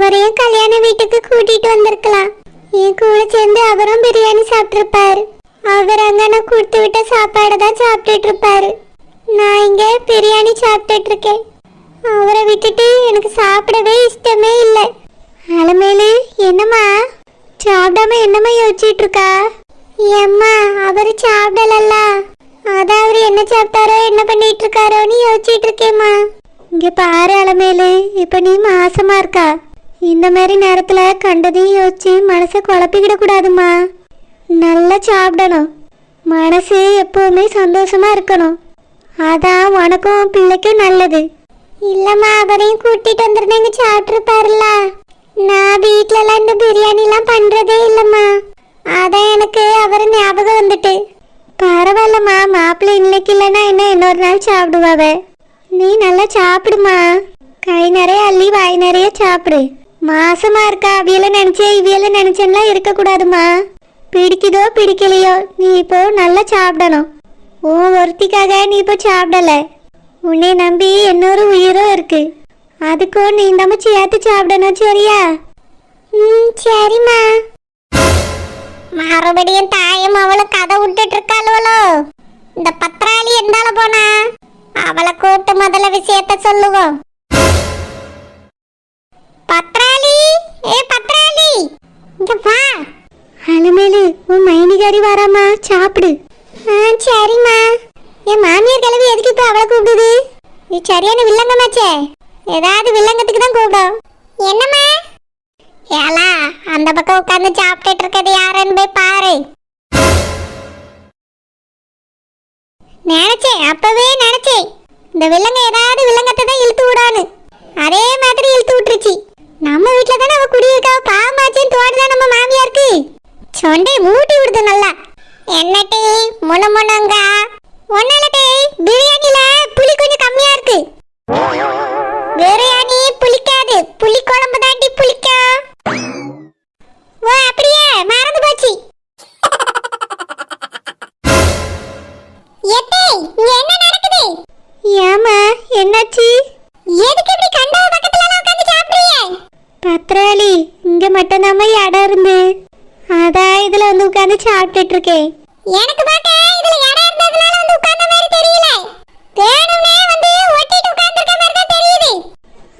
அவரையும் கல்யாண வீட்டுக்கு கூட்டிட்டு வந்திருக்கலாம். என் கூட சேர்ந்து அவரும் பிரியாணி சாப்பிட்டுருப்பாரு. அவர் அங்கன கொடுத்து விட்ட சாப்பாடு தான் சாப்பிட்டுட்டு இருப்பாரு. நான் இங்க பிரியாணி சாப்பிட்டுட்டு இருக்கேன். அவரை விட்டுட்டு எனக்கு சாப்பிடவே இஷ்டமே இல்லை. அலமேலு, என்னம்மா சாப்பிடாம என்னம்மா யோசிச்சுட்டு இருக்கா? ஏம்மா, அவரு சாப்பிடலல்ல, அதான் அவரு என்ன சாப்பிட்டாரோ என்ன பண்ணிட்டு இருக்காரோன்னு யோசிச்சுட்டு இருக்கேம்மா. இங்க பாரு அலமேலு, இப்ப நீ மாசமா இருக்கா. இந்த மாதிரி நேரத்துல கண்டதையும் யோசிச்சு மனசை குழப்பிக்கிட கூடாதுமா. நல்லா சாப்பிடணும். மனசு எப்பவுமே சந்தோஷமா இருக்கணும். அதான் உனக்கும் பிள்ளைக்கும் நல்லது. இல்லம்மா, அவரையும் கூட்டிட்டு வந்துருந்தேங்க சாப்பிட்டுருப்பாருல்ல. நான் வீட்டுலலாம் இந்த பிரியாணிலாம் பண்றதே இல்லம்மா. அதான் எனக்கு அவர் ஞாபகம் வந்துட்டு. பரவாயில்லம்மா, மாப்பிள்ளை இன்னைக்கு இல்லைன்னா என்ன இன்னொரு நாள் சாப்பிடுவாவ. நீ நல்லா சாப்பிடுமா. கை நிறைய அள்ளி வாய் நிறைய சாப்பிடு. மாசமா இருக்கா, அவியல நினைச்சே இவியல நினைச்சேன்லாம் இருக்கக்கூடாதுமா. பிடிக்குதோ பிடிக்கலையோ நீ இப்போ நல்லா சாப்பிடணும். ஒருத்திக்காக நீ இப்போ சாப்பிடல. உன்னை நம்பி இன்னொரு உயிரும் இருக்கு. அதுக்கும் நீ நம்ம சேர்த்து சாப்பிடணும், சரியா? சரிம்மா. மறுபடியும் தாயும் அவளை கதை விட்டுட்டு இருக்காளோ. இந்த பத்திராளி எந்தால போனா அவளை கூட்டு முதல்ல விஷயத்த சொல்லுவோம். பத்திராளி, ஏ பத்திராளி, இங்க வா. அலுமேலு, உன் மைனிகாரி வராமா, சாப்பிடு. சரிம்மா. என் மாமியார் கிளவி எதுக்கு இப்போ அவளை கூப்பிடுது? இது சரியான வில்லங்கமாச்சே. ஏதாவது வில்லங்கத்துக்கு தான் கூப்பிடும். என்னம்மா? ஏலா, அந்த பக்கம் உட்காந்து சாப்பிட்டுட்டு இருக்கிறது யாருன்னு போய் பாரு. நினைச்சேன், அப்பவே நினைச்சேன் இந்த வில்லங்க ஏதாவது வில்லங்கத்தை தான் இழுத்து விடான்னு. அதே மாதிரி இழுத்து விட்டுருச்சு. நம்ம வீட்டுல தானே அவ குடியிருக்காவ, பாவமாச்சேன்னு தோடுதான் நம்ம மாமியாருக்கு. சொண்டை மூட்டி விடுது நல்லா. என்னட்டி முணுமுணுங்க? ஒன்னாலட்டே பிரியாணில புளி கொஞ்சம் கம்மியா இருக்கு. பிரியாணி புளிக்காது, புளி குழம்பு தாண்டி புளிக்கும். ஓ அப்படியே மறந்து போச்சு. என்ன நடக்குது? ஏமா, என்னாச்சு? எதுக்கு இப்படி கண்டவ பக்கத்துல எல்லாம் உட்கார்ந்து சாப்பிடுறீங்க? பத்ராளி, இங்க மட்டும் நம்ம இடம் இருந்து அதான் இதுல வந்து உட்கார்ந்து சாப்பிட்டுட்டு இருக்கேன். எனக்கு பாக்க இதுல இடம் இருந்ததுனால வந்து உட்கார்ந்த மாதிரி தெரியல. தேனுமே வந்து ஒட்டிட்டு உட்கார்ந்திருக்க மாதிரி தான் தெரியுது.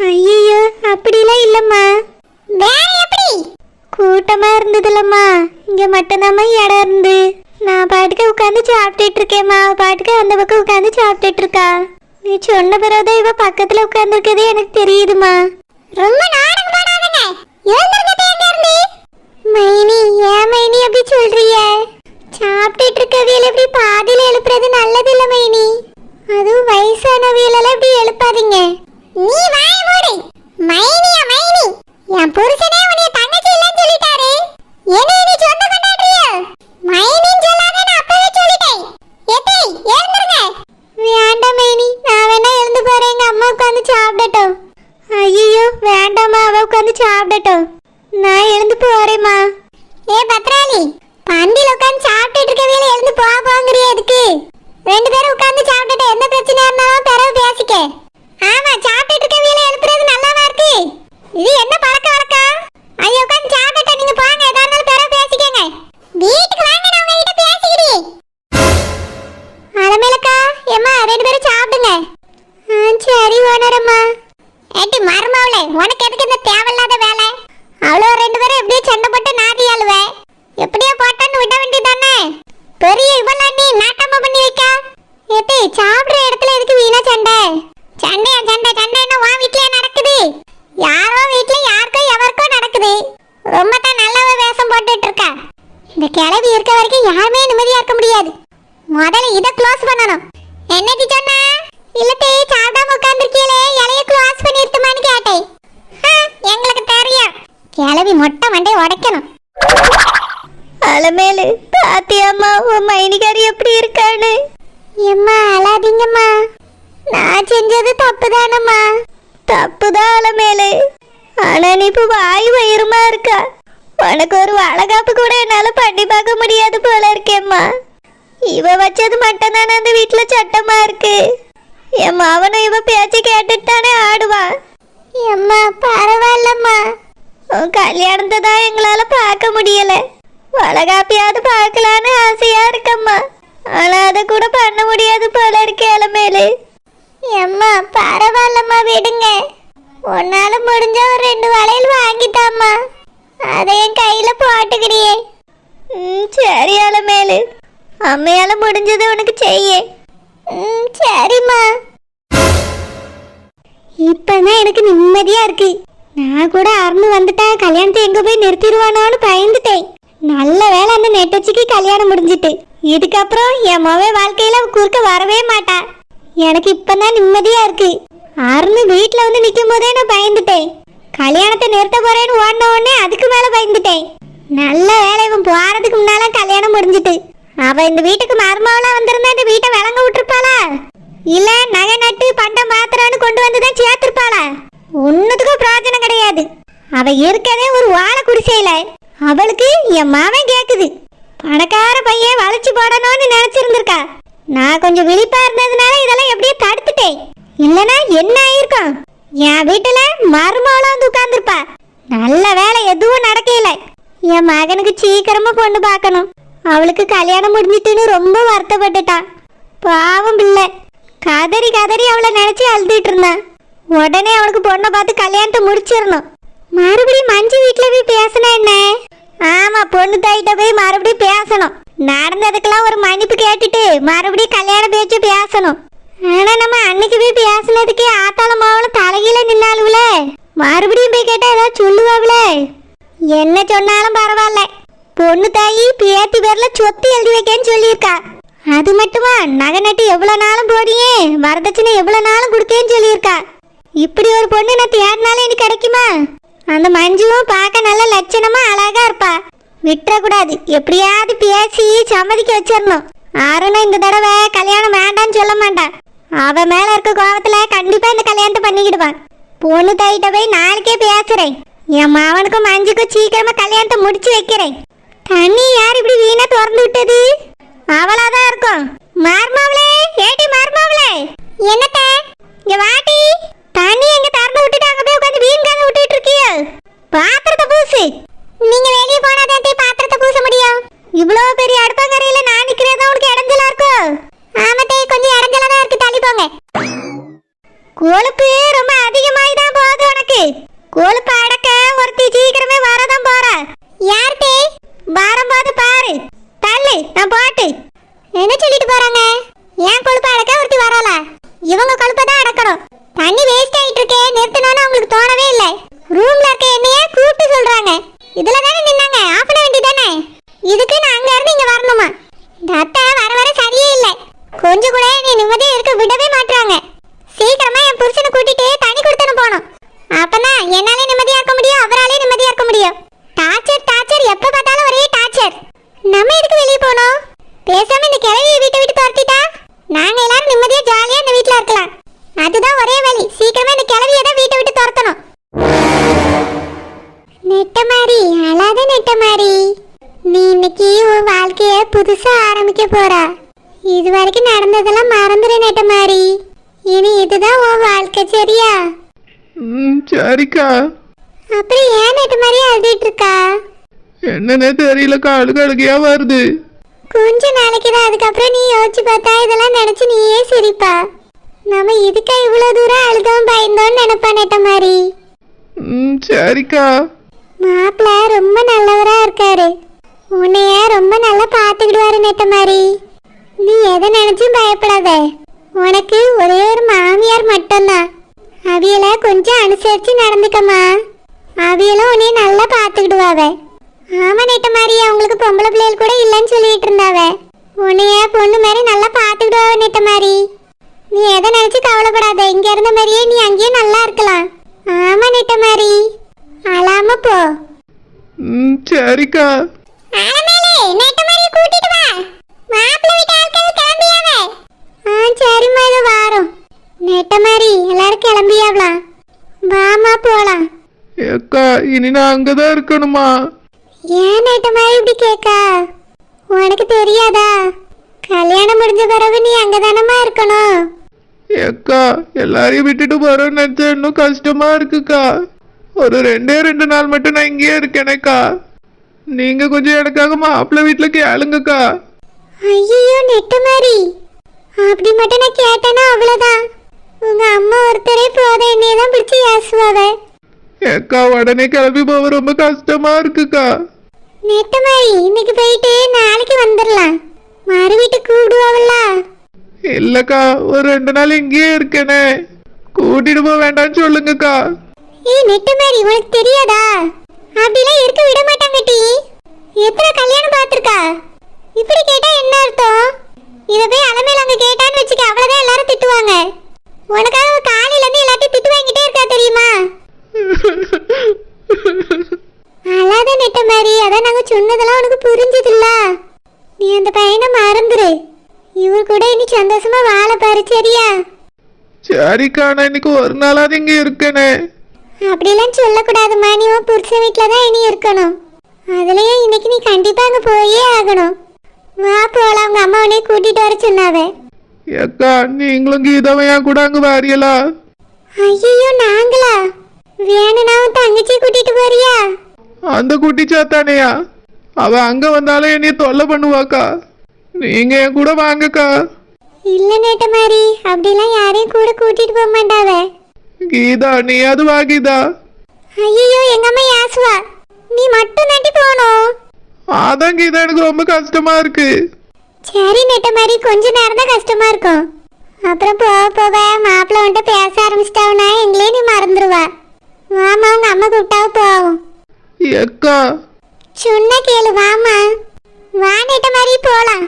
ஐயோ, அப்படிலாம் இல்லம்மா. வேற எப்படி? கூட்டமா இருந்ததுலம்மா. இங்க மட்டும் நம்ம இடம் இருந்து நான் பாட்டுக்கு உட்கார்ந்து சாப்பிட்டுட்டு இருக்கேம்மா. பாட்டுக்கு அந்த பக்கம் உட்கார்ந்து சாப்பிட்டுட்டு இருக்கா. நீ சொன்ன பிறகுதான் இவ பக்கத்துல உட்கார்ந்துருக்கதே எனக்கு தெரியுதுமா. ரொம்ப நாடகம் போடாதீங்க. எழுந்திருக்கதே எங்க இருந்து? மைனி, ஏன் மைனி அப்படி சொல்றிய? சாப்பிட்டுட்டு இருக்கவியல இப்படி பாதியில எழுப்புறது நல்லது இல்ல மைனி. அதுவும் வயசானவியலெல்லாம் இப்படி எழுப்பாதீங்க. நீ வாய மூடு. மைனியா மைனி? என் புருஷனே உன்னை தங்கச்சி இல்லன்னு சொல்லிட்டாரு. என்ன நீ சொந்த கொண்டாடுறிய? மைனின்னு சொல்லாதேன்னு அப்பவே சொல்லிட்டேன். எத்தை எழுந்துருங்க. வேண்டாம் மைனி, நான் வேணா எழுந்து போறேன். எங்க அம்மா உட்காந்து சாப்பிடட்டும். ஐயோ வேண்டாமா, அவ உட்காந்து சாப்பிடட்டும். நான் எழுந்து போறேம்மா. ஏ பத்ராளி, பந்தில உட்காந்து சாப்பிட்டுட்டு இருக்கவே எழுந்து போங்கறியே எதுக்கு? ரெண்டு பேரும் உட்காந்து சாப்பிட்டுட்டு எந்த பிரச்சனையா இருந்தாலும் பிறகு பேசிக்க. ஆமா, சாப்பிட்டுட்டு இருக்கவே எழுப்புறது நல்லாவா இருக்கு? இது என்ன பழக்க வழக்கம்? ஐயோ உட்காந்து சாப்பிட்டுட்டு நீங்க போங்க, எதா இருந்தாலும் பிறகு பேசிக்கங்க. வீட்டுக்கு வாங்க, நான் உங்ககிட்ட பேசிக்கிறேன். அலமேலக்கா, ஏம்மா ரெண்டு பேரும் சாப்பிடுங்க. சரி ஓனரம்மா. ஏட்டி மருமவளே, உனக்கு எதுக்கு இந்த தேவையில்லாத வேலை? அவ்வளோ ரெண்டு பேரும் எப்படியோ சண்டை போட்டு நாட்டி ஆளுவே. எப்படியோ போட்டான்னு விட வேண்டியதானே? பெரிய இவெல்லாம் நீ நாட்டமா பண்ணி வைக்க. ஏட்டி சாப்பிடுற இடத்துல எதுக்கு வீணா சண்டை? சண்டையா சண்டை? சண்டை என்ன உன் வீட்லயே நடக்குது? யாரோ வீட்ல யாருக்கோ எவருக்கோ நடக்குது. ரொம்ப தான் நல்லவ வேஷம் போட்டுட்டு இருக்கா. இந்த கிளவி இருக்க வரைக்கும் யாருமே நிம்மதியா இருக்க முடியாது. முதல்ல இதை க்ளோஸ் பண்ணணும். என்னடி சொன்னா? இல்லத்தே, சாப்பிடாம உட்கார்ந்துருக்கீங்களே, இலைய க்ளோஸ் பண்ணிருட்டுமான்னு கேட்டேன். எங்களுக்கு தெரியும். கிளவி மொட்டை மண்டை உடைக்கணும். அலமேலு, பாத்தியம்மா உன் மைனிகாரி எப்படி இருக்கான்னு? எம்மா அழாதீங்கம்மா. நான் செஞ்சது தப்புதானம்மா. தப்புதான் அலமேலு. ஆனா நீ இப்ப வாய் வயிறுமா இருக்கா. உனக்கு ஒரு வளகாப்பு கூட என்னால பண்ணி பார்க்க முடியாது போல இருக்கேம்மா. இவ வச்சது மட்டும் தானே அந்த வீட்டுல சட்டமா இருக்கு. என் மாவனும் இவ பேச்சு கேட்டுட்டு தானே ஆடுவான். எம்மா பரவாயில்லம்மா. உன் கல்யாணத்தை தான் எங்களால பார்க்க முடியல. வளகாப்பியாவது பார்க்கலான்னு ஆசையா இருக்கம்மா. ஆனா அதை கூட பண்ண முடியாது போல இருக்கு இளமேலு. அம்மா பரவாயில்லம்மா, விடுங்க. உன்னால முடிஞ்ச ஒரு 2 வளையல் வாங்கிட்டாம்மா, அதை என் கையில போட்டுக்கிறியே. சரி இளமேலு, அம்மையால முடிஞ்சது உனக்கு செய்ய. சரிம்மா. இப்பதான் எனக்கு நிம்மதியா இருக்கு. நான் கூட அறந்து வந்துட்டா கல்யாணத்தை எங்க போய் நிறுத்திடுவானோன்னு பயந்துட்டேன். நல்ல வேளை அந்த நெட்டச்சிக்கு கல்யாணம் முடிஞ்சிட்டு. இதுக்கப்புறம் என் மொபை வாழ்க்கையில குறுக்க வரவே மாட்டா. எனக்கு இப்பதான் நிம்மதியா இருக்கு. அறந்து வீட்டுல வந்து நிக்கும் போதே நான் பயந்துட்டேன். கல்யாணத்தை நிறுத்த போறேன்னு ஓடின உடனே அதுக்கு மேல பயந்துட்டேன். நல்ல வேலை இவன் போறதுக்கு முன்னால கல்யாணம் முடிஞ்சிட்டு. அவ இந்த வீட்டுக்கு மருமவளா வந்திருந்தா இந்த வீட்டை விளங்க விட்டுருப்பாளா, இல்ல நகை நட்டு பண்டம் பாத்திரம்னு கொண்டு வந்துதான் சேர்த்திருப்பாளா? ஒன்னுத்துக்கும் பிரயோஜனம் கிடையாது. அவ இருக்கதே ஒரு வாழை குடிசையில. அவளுக்கு என் மாமன் கேக்குது. பணக்கார பையன் வளைச்சு போடணும்னு நினைச்சிருந்திருக்கா. நான் கொஞ்சம் விழிப்பா இருந்ததுனால இதெல்லாம் எப்படியே தடுத்துட்டேன். இல்லனா என்ன ஆயிருக்கும்? என் வீட்டுல மருமவளா வந்து உட்கார்ந்துருப்பா. நல்ல வேலை எதுவும் நடக்கல. என் மகனுக்கு சீக்கிரமா பொண்ணு பார்க்கணும். அவளுக்கு கல்யாணம் முடிஞ்சிட்டுன்னு ரொம்ப வருத்தப்பட்டுட்டான். பாவம் பிள்ளை. கதறி கதறி அவளை நினைச்சு அழுதுட்டு இருந்தான். உடனே அவளுக்கு பொண்ணை பார்த்து கல்யாணத்தை முடிச்சிடணும். மறுபடியும் மஞ்சு வீட்டுல போய் பேசணும் என்ன? ஆமா, பொண்ணு தாயிட்ட போய் மறுபடியும் பேசணும். நடந்ததுக்கெல்லாம் ஒரு மன்னிப்பு கேட்டுட்டு மறுபடியும் கல்யாண பேச்சு பேசணும். ஆனா நம்ம அன்னைக்கு போய் பேசினதுக்கே ஆத்தாள மாவளும் தலையில நின்னாலுல, மறுபடியும் போய் கேட்டா ஏதாவது சொல்லுவாங்களே. என்ன சொன்னாலும் பரவாயில்ல, பொண்ணு தாயி பேத்தி பேர்ல சொத்து எழுதி வைக்கன்னு சொல்லியிருக்கா. அது மட்டுமா, நகை நட்டு எவ்வளவு நாளும் போடியே, வரதட்சணை எவ்வளவு நாளும் கொடுத்தேன்னு சொல்லியிருக்கா. இப்படி ஒரு பொண்ணு நான் தேடினாலும் எனக்கு கிடைக்குமா? அந்த மஞ்சுவும் பார்க்க நல்ல லட்சணமா அழகா இருப்பா. விட்டுறக்கூடாது, எப்படியாவது பேசி சம்மதிக்க வச்சிடணும். ஆறுனா இந்த தடவை கல்யாணம் வேண்டான்னு சொல்ல மாட்டான். அவ மேல இருக்க கோபத்துல கண்டிப்பா இந்த கல்யாணத்தை பண்ணிக்கிடுவான். பொண்ணு தாயிட்ட போய் நாளைக்கே பேசுறேன். என் மாவனுக்கும் மஞ்சுக்கும் சீக்கிரமா கல்யாணத்தை முடிச்சு வைக்கிறேன். தண்ணி யார் இப்படி வீணா திறந்து விட்டது? அவளாதான் இருக்கும். மார்மாவளே, ஏடி மார்மாவளே, என்னத்த இங்க வாட்டி. தண்ணி எங்க திறந்து விட்டுட்டு அங்க போய் உட்காந்து வீண் கால விட்டுட்டு இருக்கியோ? பாத்திரத்தை பூசு. நீங்க வெளியே போனாதான் பாத்திரத்தை பூச முடியும். இவ்வளவு பெரிய அடுப்பங்கரையில நான் நிக்கிறதா உனக்கு இடைஞ்சலா இருக்கும்? ஆமத்தே, கொஞ்சம் இடைஞ்சலா தான் இருக்கு, தள்ளி போங்க. கொழுப்பு ரொம்ப அதிகமாயிதான் போகுது உனக்கு. கொழுப்பு அடக்க ஒருத்தி சீக்கிரமே வரதான் போற. யார்த்தே வரும்போது பாரு. தள்ளு, நான் போட்டு. என்ன சொல்லிட்டு போறாங்க? ஏன் கொழுப்பு அடக்க ஒருத்தி வரல? இவங்க கொழுப்பை தான் அடக்கணும். தண்ணி வேஸ்ட் ஆயிட்டு இருக்கே, நிறுத்தணும்னு அவங்களுக்கு தோணவே இல்லை. ரூம்ல இருக்க என்னையே கூப்பிட்டு சொல்றாங்க. இதுல தானே நின்னாங்க, ஆஃப் பண்ண வேண்டியதானே? இதுக்கு நான் அங்க இருந்து இங்க வரணுமா? இந்த அத்தை வர வர சரியே இல்லை. கொஞ்சம் கூட நீ நிம்மதியா இருக்க விடவே மாட்டாங்க. சீக்கிரமா என் புருஷனை கூட்டிட்டு தண்ணி கொடுத்துன்னு போகணும். அப்பதான் என்னாலே நிம்மதியா இருக்க முடியும், அவராலே நிம்மதியா இருக்க முடியும். டார்ச்சர் டார்ச்சர், எப்ப பார்த்தாலும் ஒரே டார்ச்சர். நம்ம எதுக்கு வெளியே போனோம்? பேசாம இந்த கிழவியை வீட்டை விட்டு துரத்திட்டா நாங்க எல்லாரும் நிம்மதியா ஜாலியா இந்த வீட்டுல இருக்கலாம். அதுதான் ஒரே வழி. சீக்கிரமா இந்த கிழவியை தான் வீட்டை விட்டு துரத்தணும். நெட்டமாரி, அழாத நெட்டமாரி, நீ இன்னைக்கு உன் வாழ்க்கைய புதுசா ஆரம்பிக்க போறா. இது வரைக்கும் நடந்ததெல்லாம் மறந்துடு நெட்டமாரி. இனி இதுதான் உன் வாழ்க்கை, சரியா? சரிக்கா. அப்புறம் ஏன் நெட்டமாரி அழுதுட்டு இருக்கா? என்னன்னே தெரியலக்கா, அழுகையா வருது. கொஞ்ச நாளைக்கு தான், அதுக்கப்புறம் நீ யோசிச்சு பார்த்தா இதெல்லாம் நினைச்சு நீயே சிரிப்பா. நம்ம இதுக்கா இவ்வளவு தூரம் அழுதோம் பயந்தோன்னு நினைப்பா நெட்டமாரி. சரிக்கா. மாப்பிள்ள ரொம்ப நல்லவரா இருக்காரு. உன்னைய ரொம்ப நல்லா பாத்துக்கிடுவாரு நெட்டமாரி. நீ எதை நினைச்சும் பயப்படாத. உனக்கு ஒரே ஒரு மாமியார் மட்டும்தான். அவியல கொஞ்சம் அனுசரிச்சு நடந்துக்கமா. அவியலும் உன்னைய நல்லா பாத்துக்கிடுவாவ. ஆமா நெட்டமாரி, அவங்களுக்கு பொம்பளை பிள்ளைகள் கூட இல்லைன்னு சொல்லிட்டு இருந்தாவ. உன்னைய பொண்ணு மாதிரி நல்லா பாத்துக்கிடுவாவ நெட்டமாரி. நீ எதை நினைச்சு கவலைப்படாத. இங்க இருந்த மாதிரியே நீ அங்கேயே நல்லா இருக்கலாம். ஆமா நெட்டமாரி, அழாம போ. சரிக்கா. நெட்டமாரியை கூட்டிட்டு வா. மாப்பிள்ளை வீட்டு ஆட்கள் கிளம்பியாவே. சரிம்மா, இது வாரம். நெட்டமாரி, எல்லாரும் கிளம்பியாவலாம். வாமா போலாம். ஏக்கா, இனி நான் அங்கதான் இருக்கணுமா? ஏன் நெட்டமாரி இப்படி கேக்கா? உனக்கு தெரியாதா? கல்யாணம் முடிஞ்ச பிறகு நீ அங்கதானமா இருக்கணும். ஏக்கா, எல்லாரையும் விட்டுட்டு போறோம்னு நினைச்சா இன்னும் கஷ்டமா இருக்குக்கா. ஒரு 2 நாள் மட்டும் நான் இங்கேயே இருக்கேனேக்கா. நீங்க கொஞ்சம் எனக்காக மாப்பிள்ளை வீட்டுல கேளுங்கக்கா. ஐயோ நெட்ட மாதிரி அப்படி மட்டும் நான் கேட்டேன்னா அவ்வளவுதான். உங்க அம்மா ஒருத்தரே போத என்னைய தான் பிடிச்சி ஏசுவாவ. ஏக்கா உடனே கிளம்பி போக ரொம்ப கஷ்டமா இருக்குக்கா. நெட்ட மாதிரி இன்னைக்கு போயிட்டு நாளைக்கு வந்துடலாம். மறு வீட்டுக்கு கூப்பிடுவாவல்ல. இல்லக்கா ஒரு 2 நாள் இங்கேயே இருக்கேனே, கூட்டிட்டு போக வேண்டாம்னு சொல்லுங்கக்கா. ஏய் நெட்ட மாதிரி உனக்கு தெரியாதா? அப்படிலாம் இருக்க விட மாட்டாங்க டி. எத்தனை கல்யாணம் பார்த்துருக்கா? இப்படி கேட்டா என்ன அர்த்தம்? இதை போய் அலமேல அங்க கேட்டான்னு வச்சுக்க, அவ்வளவுதான் எல்லாரும் திட்டுவாங்க. உனக்காக காலையில இருந்து எல்லாத்தையும் திட்டு வாங்கிட்டே இருக்கா தெரியுமா? அழாத நெட்ட மாதிரி, அதான் நாங்க சொன்னதெல்லாம் உனக்கு புரிஞ்சதில்ல. நீ அந்த பையனை மறந்துரு. இவர் கூட இனி சந்தோஷமா வாழ பாரு சரியா? சரிக்கா நான் இன்னைக்கு ஒரு நாளாவது இங்க இருக்கேனே. அப்படிலாம் சொல்லக்கூடாதுமா. நீ உன் புருஷன் வீட்டில் தான் இனி இருக்கணும். அதுலயும் இன்னைக்கு நீ கண்டிப்பா அங்க போயே ஆகணும். வா போலாம், உங்க அம்மா உன்னைய கூட்டிட்டு வர சொன்னாவே. ஏக்கா நீங்களும் கீதாவை என் கூட அங்க வாரியலா? ஐயோ நாங்களா? வேணும்னா உன் தங்கச்சி கூட்டிட்டு போறியா? அந்த குட்டி சாத்தானையா? அவ அங்க வந்தாலும் என்னைய தொல்லை பண்ணுவாக்கா. நீங்க என் கூட வாங்கக்கா. இல்ல நேட்ட மாதிரி அப்படிலாம் யாரையும் கூட கூட்டிட்டு போக மாட்டாவே. கீதா நீயாவது வா கீதா. ஐயோ எங்க அம்மா யாசுவா, நீ மட்டும் தாண்டி போகணும். அதான் கீதா எனக்கு ரொம்ப கஷ்டமா இருக்கு. சரி நெட்ட மாதிரி கொஞ்ச நேரம் தான் கஷ்டமா இருக்கும். அப்புறம் போக போக மாப்பிள்ள வந்துட்டு பேச ஆரம்பிச்சிட்டாவுனா எங்களே நீ மறந்துடுவா. வாமா உங்க அம்மா கூப்பிட்டாவு போவோம். ஏக்கா சொன்ன கேளு வாமா. வா நெட்ட மாதிரி போலாம்.